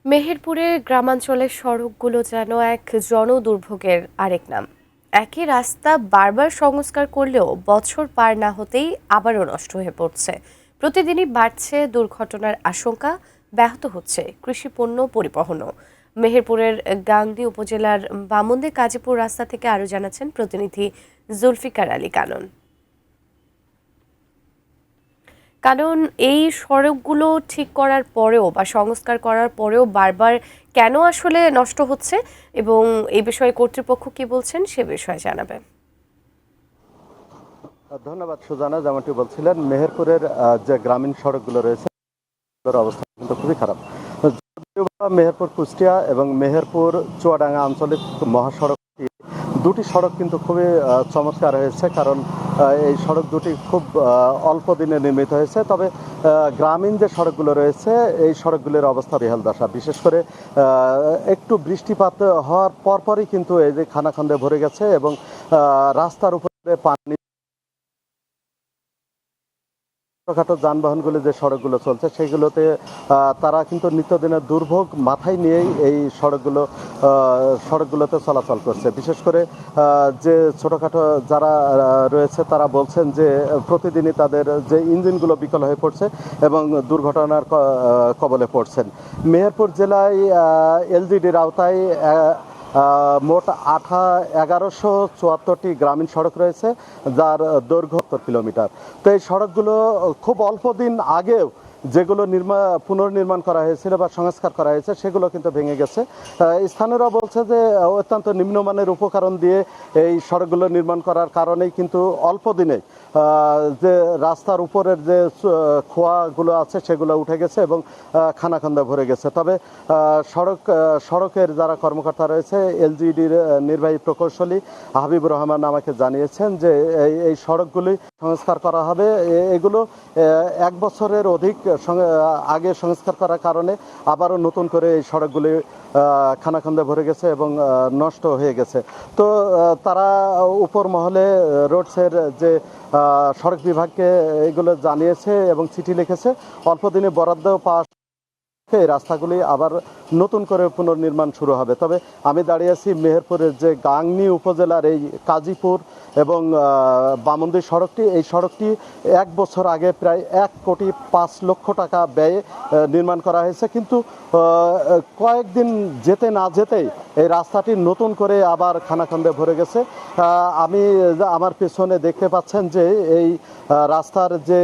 মেহেরপুরের গ্রামাঞ্চলের সড়কগুলো যেন এক জনদুর্ভোগের আরেক নাম। একই রাস্তা বারবার সংস্কার করলেও বছর পার না হতেই আবারও নষ্ট হয়ে পড়ছে। প্রতিদিনই বাড়ছে দুর্ঘটনার আশঙ্কা, ব্যাহত হচ্ছে কৃষিপণ্য পরিবহনও। মেহেরপুরের গাংনী উপজেলার বামন্দি কাজীপুর রাস্তা থেকে আরও জানাচ্ছেন প্রতিনিধি জুলফিকার আলী কানন। কারণ এই সড়কগুলো ঠিক করার পরেও বা সংস্কার করার পরেও বারবার কেন আসলে নষ্ট হচ্ছে এবং এই বিষয়ে কর্তৃপক্ষ কি বলছেন সে বিষয়ে জানাবেন। ধন্যবাদ সুজানা। যেমনটি বলছিলেন, মেহেরপুরের যে গ্রামীণ সড়কগুলো রয়েছে তার অবস্থা কিন্তু খুবই খারাপ। মেহেরপুর কুষ্টিয়া এবং মেহেরপুর চুয়াডাঙ্গা আঞ্চলিক মহাসড়কটি দুটি সড়ক কিন্তু খুবই চমৎকার হয়েছে, কারণ এই সড়ক দুটি খুব অল্প দিনে নির্মিত হয়েছে। তবে গ্রামীণ যে সড়কগুলো রয়েছে এই সড়কগুলোর অবস্থা বেহাল দশা। বিশেষ করে একটু বৃষ্টিপাত হওয়ার পরপরই কিন্তু এই যে খানাখন্দে ভরে গেছে এবং রাস্তার উপরে পানি, ছোটখাটো যানবাহনগুলো যে সড়কগুলো চলছে সেগুলোতে তারা কিন্তু নিত্যদিনের দুর্ভোগ মাথায় নিয়েই এই সড়কগুলোতে চলাচল করছে। বিশেষ করে যে ছোটখাটো যারা রয়েছে তারা বলছেন যে প্রতিদিনই তাদের যে ইঞ্জিনগুলো বিকল হয়ে পড়ছে এবং দুর্ঘটনার কবলে পড়ছেন। মেহেরপুর জেলায় এলজিডির আওতায় মোট 1174টি গ্রামীণ সড়ক রয়েছে, যার দৈর্ঘ্য 70 কিলোমিটার। তো এই সড়কগুলো খুব অল্প দিন আগেও যেগুলো পুনর্নির্মাণ করা হয়েছিল বা সংস্কার করা হয়েছে সেগুলো কিন্তু ভেঙে গেছে। স্থানীয়রা বলছে যে অত্যন্ত নিম্নমানের উপকরণ দিয়ে এই সড়কগুলো নির্মাণ করার কারণেই কিন্তু অল্প দিনে যে রাস্তার উপরের যে খোয়াগুলো আছে সেগুলো উঠে গেছে এবং খানাখন্দা ভরে গেছে। তবে সড়কের যারা কর্মকর্তা রয়েছে, এলজিডির নির্বাহী প্রকৌশলী হাবিবুর রহমান আমাকে জানিয়েছেন যে এই সড়কগুলি সংস্কার করা হবে। এগুলো 1 বছরের অধিক আগে সংস্কার করার কারণে আবারও নতুন করে এই সড়কগুলি খানাখন্দে ভরে গেছে এবং নষ্ট হয়ে গেছে। তো তারা উপর মহলে রোডসের যে সড়ক বিভাগকে এগুলো জানিয়েছে এবং চিঠি লিখেছে। অল্প দিনে বরাদ্দ পাওয়া এই রাস্তাগুলি আবার নতুন করে পুনর্নির্মাণ শুরু হবে। তবে আমি দাঁড়িয়ে আছি মেহেরপুরের যে গাংনী উপজেলার এই কাজীপুর এবং বামন্দি সড়কটি। এই সড়কটি 1 বছর আগে প্রায় 1,05,00,000 টাকা ব্যয়ে নির্মাণ করা হয়েছে, কিন্তু কয়েকদিন যেতে না যেতেই এই রাস্তাটি নতুন করে আবার খানাখন্দে ভরে গেছে। আমার পেছনে দেখতে পাচ্ছেন যে এই রাস্তার যে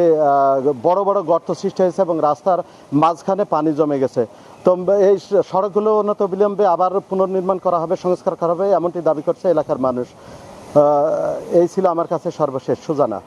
বড় বড় গর্ত সৃষ্টি হয়েছে এবং রাস্তার মাঝখানে পানি জমে গেছে। তো এই সড়কগুলো উন্নত বিলম্বে আবার পুনর্নির্মাণ করা হবে, সংস্কার করা হবে, এমনটি দাবি করছে এলাকার মানুষ। এই ছিল আমার কাছে সর্বশেষ। সুজানা।